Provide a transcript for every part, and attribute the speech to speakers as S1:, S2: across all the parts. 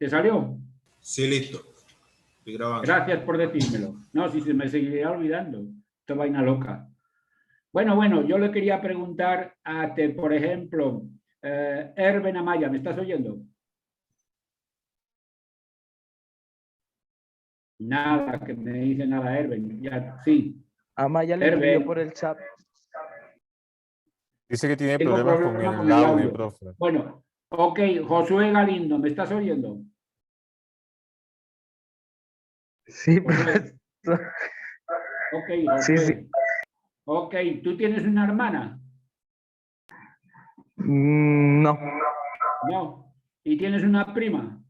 S1: ¿Te salió?
S2: Sí, listo. Estoy grabando.
S1: Gracias por decírmelo. No, si se me seguiría olvidando. Esta vaina loca. Bueno, yo le quería preguntar a, por ejemplo, Erben Amaya, ¿me estás oyendo? Nada, que me dice nada, Erben. Ya, sí.
S3: Amaya le escribió por el chat.
S4: Dice que tiene
S1: Tengo
S4: problemas
S1: problema
S4: con el audio, profe.
S1: Bueno, ok, Josué Galindo, ¿me estás oyendo?
S3: Sí,
S1: Josué.
S3: profesor.
S1: Ok, Josué.
S3: Sí.
S1: Ok, ¿tú tienes una hermana?
S3: No.
S1: No. ¿Y tienes una prima?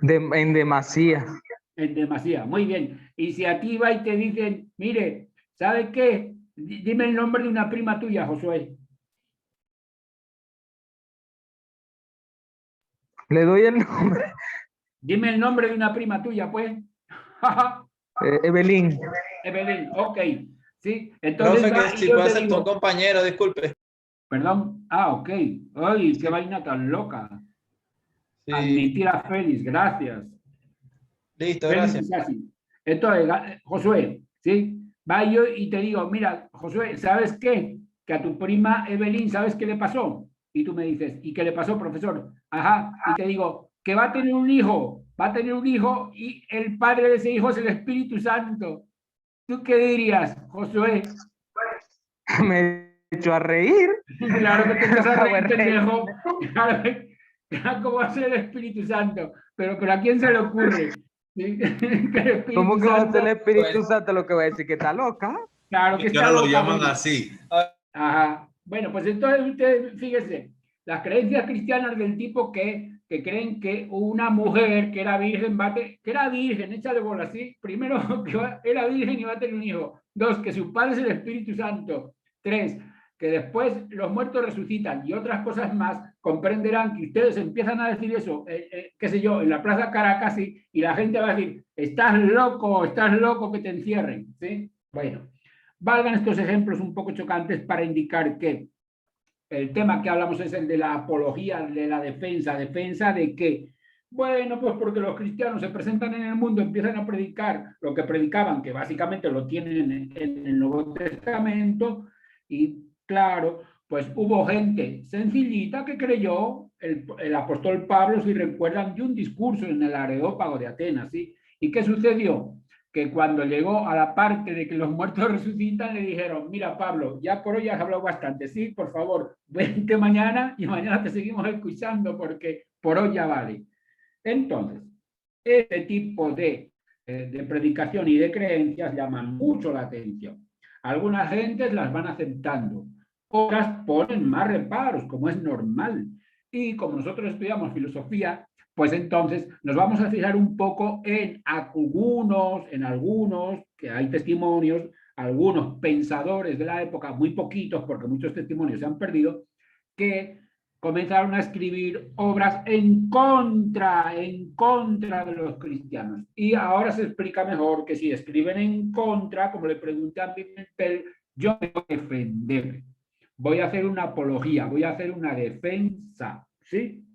S3: En demasía.
S1: En demasía, muy bien. Y si a ti va y te dicen, mire, ¿sabe qué? Dime el nombre de una prima tuya, Josué.
S3: Le doy el nombre.
S1: Dime el nombre de una prima tuya, pues.
S3: Evelyn.
S1: Evelyn, ok. Sí, entonces
S5: Profe,
S1: va
S5: que
S1: y
S5: si
S1: yo
S5: puede
S1: te
S5: ser tu
S1: digo,
S5: compañero, disculpe.
S1: perdón, ok. Ay, qué vaina tan loca.
S5: Sí.
S1: Admitir a Félix, gracias.
S5: Listo,
S1: Félix
S5: gracias.
S1: es así. Entonces, Josué, ¿sí? Va yo y te digo, mira, Josué, ¿sabes qué? Que a tu prima Evelyn, ¿sabes qué le pasó? Y tú me dices, ¿y qué le pasó, profesor? Ajá, y te digo, que va a tener un hijo, y el padre de ese hijo es el Espíritu Santo. ¿Tú qué dirías, Josué?
S3: Me echó a reír.
S1: Claro que te echas a reír,
S3: Bueno,
S1: pendejo. Claro, ¿cómo va a ser el Espíritu Santo? Pero ¿a quién se le ocurre? ¿Sí? Que el Espíritu
S3: ¿Cómo que va a ser el
S1: Santo,
S3: Espíritu Santo? Lo que va a decir que está loca.
S1: claro que
S2: Es que
S1: está
S2: ahora lo
S1: loca.
S2: llaman
S1: Bueno.
S2: así.
S1: Ajá. Bueno, pues entonces usted, fíjese, las creencias cristianas del tipo que creen que una mujer que era virgen, échale bola, ¿sí? Primero, que era virgen y va a tener un hijo. Dos, que su padre es el Espíritu Santo. Tres, que después los muertos resucitan y otras cosas más, comprenderán que ustedes empiezan a decir eso, qué sé yo, en la Plaza Caracas y la gente va a decir, estás loco que te encierren, ¿sí? Bueno. Valgan estos ejemplos un poco chocantes para indicar que el tema que hablamos es el de la apología, de la defensa. ¿Defensa de qué? Bueno, pues porque los cristianos se presentan en el mundo, empiezan a predicar lo que predicaban, que básicamente lo tienen en el Nuevo Testamento, y claro, pues hubo gente sencillita que creyó, el apóstol Pablo, si recuerdan, de un discurso en el Areópago de Atenas, ¿sí? ¿Y qué sucedió? Que cuando llegó a la parte de que los muertos resucitan, le dijeron, mira Pablo, ya por hoy has hablado bastante, sí, por favor, vente mañana y mañana te seguimos escuchando porque por hoy ya vale. Entonces, este tipo de predicación y de creencias llaman mucho la atención. Algunas gentes las van aceptando, otras ponen más reparos, como es normal. Y como nosotros estudiamos filosofía, pues entonces nos vamos a fijar un poco en algunos, que hay testimonios, algunos pensadores de la época, muy poquitos, porque muchos testimonios se han perdido, que comenzaron a escribir obras en contra de los cristianos. Y ahora se explica mejor que si escriben en contra, como le pregunté a Pimentel, yo me voy a defender. Voy a hacer una apología, voy a hacer una defensa, ¿sí?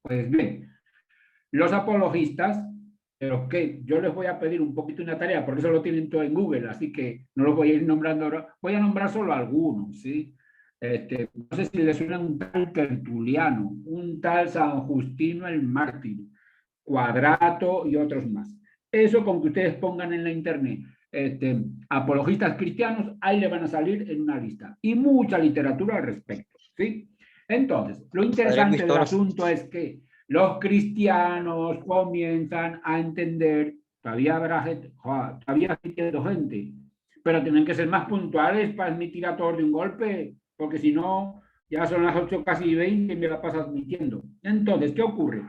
S1: Pues bien, los apologistas, pero que yo les voy a pedir un poquito una tarea, por eso lo tienen todo en Google, así que no los voy a ir nombrando ahora, voy a nombrar solo algunos, ¿sí? No sé si les suena un tal Tertuliano, un tal San Justino el Mártir, Cuadrato y otros más. Eso con que ustedes pongan en la internet apologistas cristianos, ahí le van a salir en una lista. Y mucha literatura al respecto, ¿sí? Entonces, lo interesante del asunto es que los cristianos comienzan a entender, todavía habrá gente, todavía siendo gente, pero tienen que ser más puntuales para admitir a todos de un golpe, porque si no, ya son las 8 casi 20 y me la paso admitiendo. Entonces, ¿qué ocurre?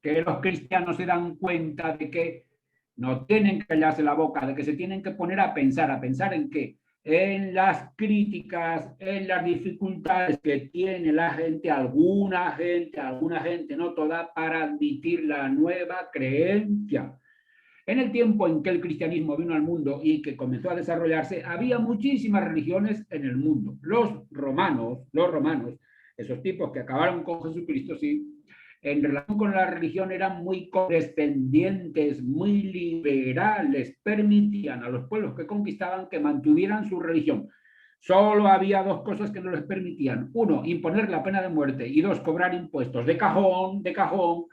S1: Que los cristianos se dan cuenta de que no tienen que callarse la boca, de que se tienen que poner a pensar en qué, en las críticas, en las dificultades que tiene la gente, alguna gente, no toda, para admitir la nueva creencia. En el tiempo en que el cristianismo vino al mundo y que comenzó a desarrollarse, había muchísimas religiones en el mundo. Los romanos, esos tipos que acabaron con Jesucristo, sí, en relación con la religión eran muy condescendientes, muy liberales, permitían a los pueblos que conquistaban que mantuvieran su religión. Solo había dos cosas que no les permitían. Uno, imponer la pena de muerte y dos, cobrar impuestos de cajón, de cajón.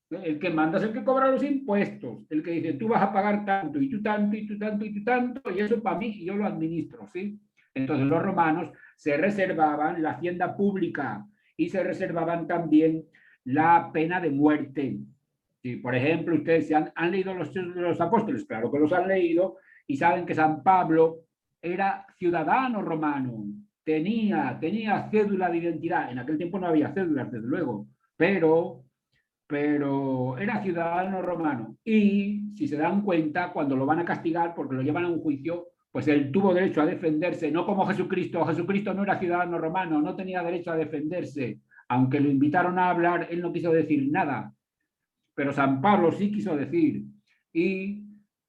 S1: El que manda es el que cobra los impuestos, el que dice tú vas a pagar tanto y tú tanto y tú tanto y tú tanto y eso para mí y yo lo administro, ¿sí? Entonces los romanos se reservaban la hacienda pública y se reservaban también la pena de muerte. Sí, por ejemplo, ustedes han leído los apóstoles, claro que los han leído y saben que San Pablo era ciudadano romano, tenía cédula de identidad. En aquel tiempo no había cédulas, desde luego, pero era ciudadano romano. Y si se dan cuenta, cuando lo van a castigar porque lo llevan a un juicio, pues él tuvo derecho a defenderse, no como Jesucristo. Jesucristo no era ciudadano romano, no tenía derecho a defenderse. Aunque lo invitaron a hablar, él no quiso decir nada. Pero San Pablo sí quiso decir. Y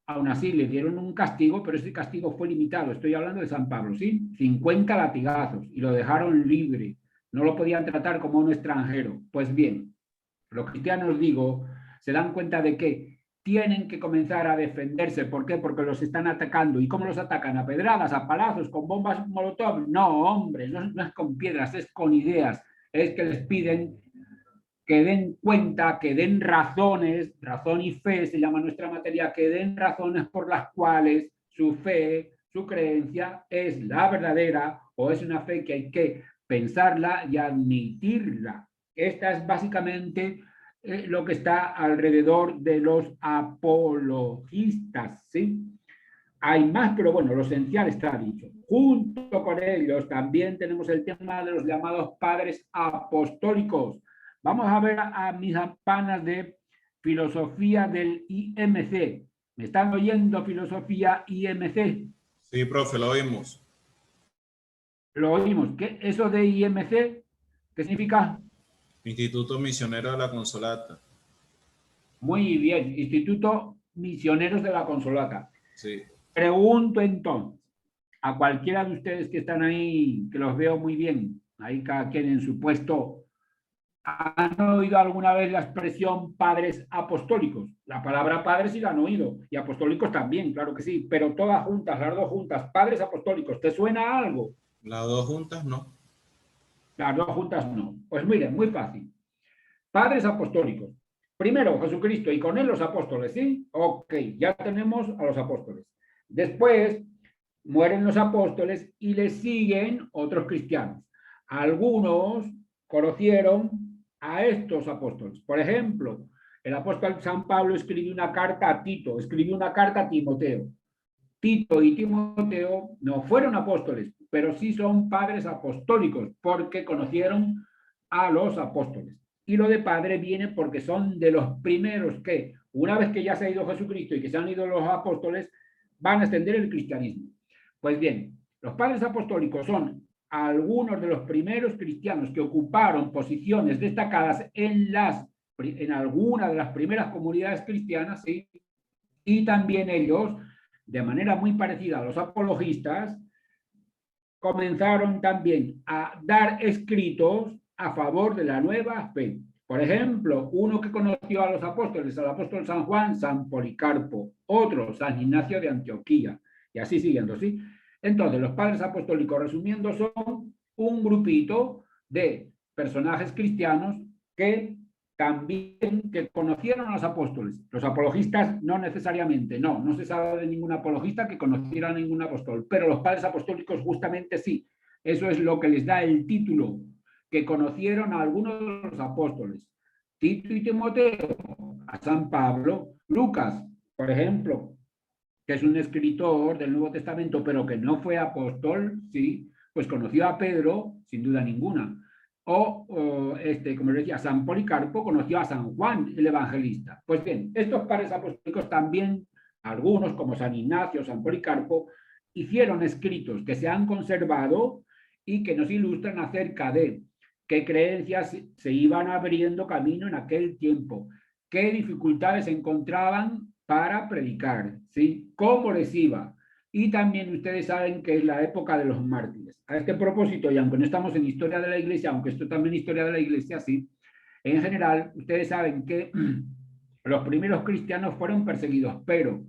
S1: aún así le dieron un castigo, pero ese castigo fue limitado. Estoy hablando de San Pablo, ¿sí? 50 latigazos y lo dejaron libre. No lo podían tratar como un extranjero. Pues bien, los cristianos, digo, se dan cuenta de que tienen que comenzar a defenderse. ¿Por qué? Porque los están atacando. ¿Y cómo los atacan? ¿A pedradas, a palazos, con bombas molotov? No, hombre, no es con piedras, es con ideas. Es que les piden que den cuenta, que den razones, razón y fe se llama nuestra materia, que den razones por las cuales su fe, su creencia es la verdadera o es una fe que hay que pensarla y admitirla. Esta es básicamente lo que está alrededor de los apologistas, ¿sí? Hay más, pero bueno, lo esencial está dicho. Junto con ellos también tenemos el tema de los llamados padres apostólicos. Vamos a ver a mis panas de filosofía del IMC. ¿Me están oyendo, filosofía IMC?
S2: Sí, profe, lo oímos.
S1: Lo oímos. ¿Qué, eso de IMC? ¿Qué significa?
S2: Instituto Misionero de la Consolata.
S1: Muy bien, Instituto Misioneros de la Consolata.
S2: Sí.
S1: Pregunto entonces a cualquiera de ustedes que están ahí, que los veo muy bien, ahí cada quien en su puesto, ¿han oído alguna vez la expresión padres apostólicos? La palabra padres sí la han oído, y apostólicos también, claro que sí, pero todas juntas, las dos juntas, padres apostólicos, ¿te suena algo?
S2: Las dos juntas, no.
S1: Las dos juntas no. Pues miren, muy fácil. Padres apostólicos. Primero Jesucristo y con él los apóstoles, ¿sí? Ok, ya tenemos a los apóstoles. Después mueren los apóstoles y les siguen otros cristianos. Algunos conocieron a estos apóstoles. Por ejemplo, el apóstol San Pablo escribió una carta a Tito, escribió una carta a Timoteo. Tito y Timoteo no fueron apóstoles, pero sí son padres apostólicos porque conocieron a los apóstoles. Y lo de padre viene porque son de los primeros que, una vez que ya se ha ido Jesucristo y que se han ido los apóstoles, van a extender el cristianismo. Pues bien, los padres apostólicos son algunos de los primeros cristianos que ocuparon posiciones destacadas en alguna de las primeras comunidades cristianas, ¿sí? Y también ellos, de manera muy parecida a los apologistas, comenzaron también a dar escritos a favor de la nueva fe. Por ejemplo, uno que conoció a los apóstoles, al apóstol San Juan, San Policarpo, otro, San Ignacio de Antioquía, y así siguiendo, ¿sí? Entonces, los padres apostólicos, resumiendo, son un grupito de personajes cristianos que también que conocieron a los apóstoles. Los apologistas no necesariamente, no se sabe de ningún apologista que conociera a ningún apóstol, pero los padres apostólicos justamente sí. Eso es lo que les da el título, que conocieron a algunos de los apóstoles. Tito y Timoteo, a San Pablo, Lucas, por ejemplo, que es un escritor del Nuevo Testamento, pero que no fue apóstol, sí, pues conoció a Pedro, sin duda ninguna. Como les decía, San Policarpo conoció a San Juan, el evangelista. Pues bien, estos padres apostólicos también, algunos como San Ignacio, San Policarpo, hicieron escritos que se han conservado y que nos ilustran acerca de qué creencias se iban abriendo camino en aquel tiempo, qué dificultades encontraban para predicar, ¿sí? Cómo les iba. Y también ustedes saben que es la época de los mártires. A este propósito, y aunque no estamos en historia de la iglesia, aunque esto también es historia de la iglesia, sí, En general, ustedes saben que los primeros cristianos fueron perseguidos, pero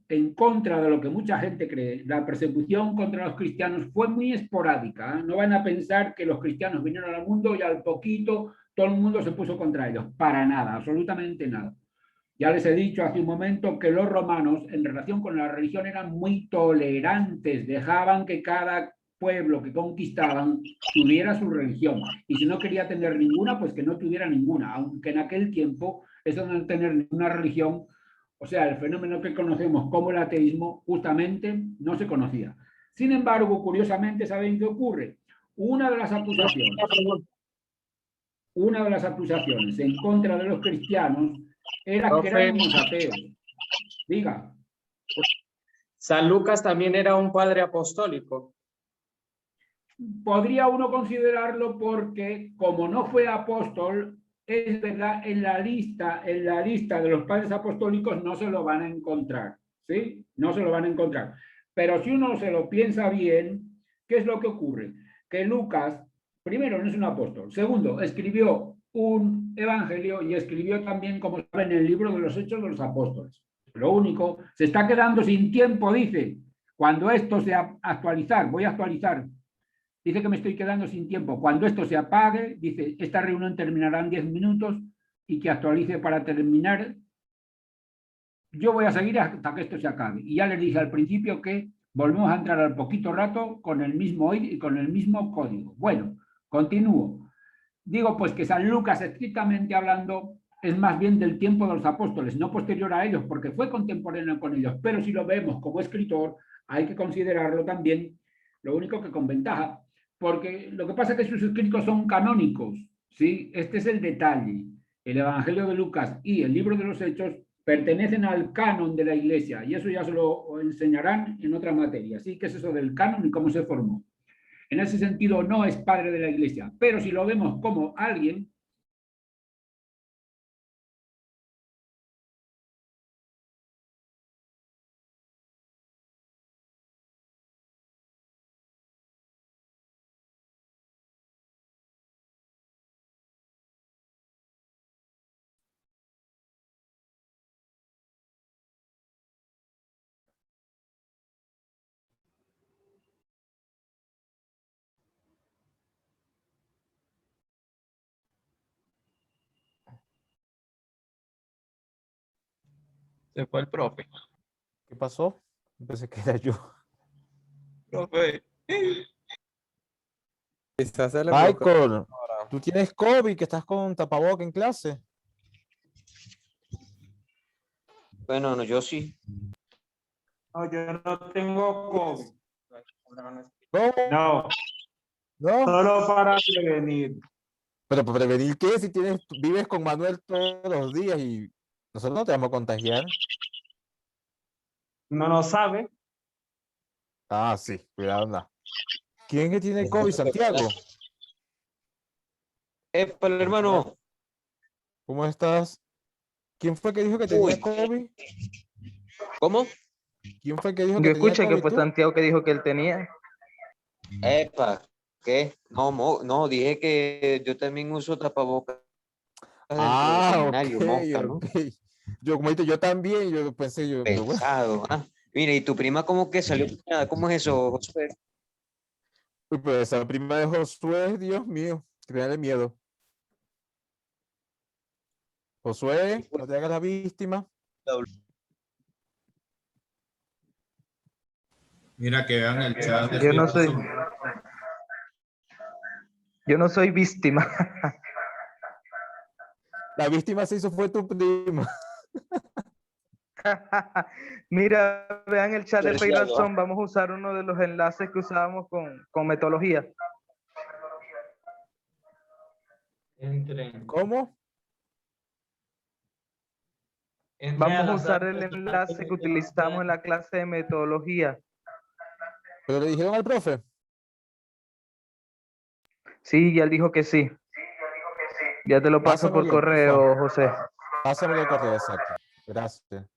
S1: en contra de lo que mucha gente cree, la persecución contra los cristianos fue muy esporádica, ¿eh? No van a pensar que los cristianos vinieron al mundo y al poquito todo el mundo se puso contra ellos. Para nada, absolutamente nada. Ya les he dicho hace un momento que los romanos, en relación con la religión, eran muy tolerantes, dejaban que cada pueblo que conquistaban tuviera su religión. Y si no quería tener ninguna, pues que no tuviera ninguna, aunque en aquel tiempo eso de no tener ninguna religión, o sea, el fenómeno que conocemos como el ateísmo, justamente no se conocía. Sin embargo, curiosamente, ¿saben qué ocurre? Una de las acusaciones en contra de los cristianos era que eran unos ateos. Diga.
S4: San Lucas también era un padre apostólico.
S1: Podría uno considerarlo porque, como no fue apóstol, es verdad, en la lista de los padres apostólicos no se lo van a encontrar, ¿sí? No se lo van a encontrar. Pero si uno se lo piensa bien, ¿qué es lo que ocurre? Que Lucas, primero, no es un apóstol. Segundo, escribió un evangelio y escribió también, como saben, el libro de los Hechos de los Apóstoles. Lo único, se está quedando sin tiempo, dice, cuando esto sea actualizar, voy a actualizar. Dice que me estoy quedando sin tiempo. Cuando esto se apague, dice, esta reunión terminará en 10 minutos y que actualice para terminar. Yo voy a seguir hasta que esto se acabe. Y ya les dije al principio que volvemos a entrar al poquito rato con el mismo ID y con el mismo código. Bueno, continúo. Digo pues que San Lucas, estrictamente hablando, es más bien del tiempo de los apóstoles, no posterior a ellos, porque fue contemporáneo con ellos. Pero si lo vemos como escritor, hay que considerarlo también, lo único que con ventaja, porque lo que pasa es que sus escritos son canónicos, ¿sí? Este es el detalle. El Evangelio de Lucas y el libro de los Hechos pertenecen al canon de la Iglesia, y eso ya se lo enseñarán en otra materia. ¿Sí? ¿Qué es eso del canon y cómo se formó? En ese sentido no es padre de la Iglesia, pero si lo vemos como alguien,
S5: Se fue el profe.
S6: ¿Qué pasó? Pensé que era yo.
S5: Profe.
S7: Quizás se le bloqueó.
S6: Michael, ¿tú tienes COVID que estás con tapaboca en clase?
S8: Bueno, no, yo sí.
S4: No, yo no tengo COVID.
S6: ¿Cómo?
S4: No,
S6: ¿No?
S4: solo para prevenir.
S6: Pero ¿para prevenir qué? Si vives con Manuel todos los días y nosotros no te vamos a contagiar.
S4: No lo sabe.
S6: Ah, sí, cuidado, no. ¿Quién que tiene COVID, Santiago?
S8: Para el hermano.
S6: ¿Cómo estás? ¿Quién fue que dijo que tenía
S8: Uy.
S6: COVID?
S8: ¿Cómo?
S6: ¿Quién fue que dijo
S3: Yo
S6: que tenía
S3: escuché que
S6: COVID?
S3: fue
S6: ¿Tú?
S3: Santiago que dijo que él tenía.
S8: Epa, ¿qué? No, dije que yo también uso tapabocas dentro del
S6: Ah,
S8: seminario, mosca, ¿no?
S6: ok. Yo, como dijiste, yo también, yo pensé, pero bueno.
S8: Pesado. Ah, mira, ¿y tu prima cómo que salió? ¿Cómo es eso, Josué?
S6: Uy, pues esa prima de Josué, Dios mío, créale miedo. Josué, no te hagas la víctima.
S2: Mira que vean el chat de
S3: Yo no
S2: Flip
S3: soy,
S2: Zoom.
S3: yo no soy víctima.
S6: La víctima se hizo fue tu prima.
S3: Mira, vean el chat de
S8: Tú eres
S3: Razón. Vamos a usar uno de los enlaces que usábamos con metodología.
S4: Entren.
S6: ¿Cómo?
S3: Vamos a usar el enlace que utilizamos en la clase de metodología.
S6: ¿Pero le dijeron al profe?
S3: Sí, ya él dijo que sí. Ya te lo paso por
S6: Pásamelo, por
S3: correo,
S6: favor.
S3: José.
S6: Pásamelo el correo, exacto. Gracias.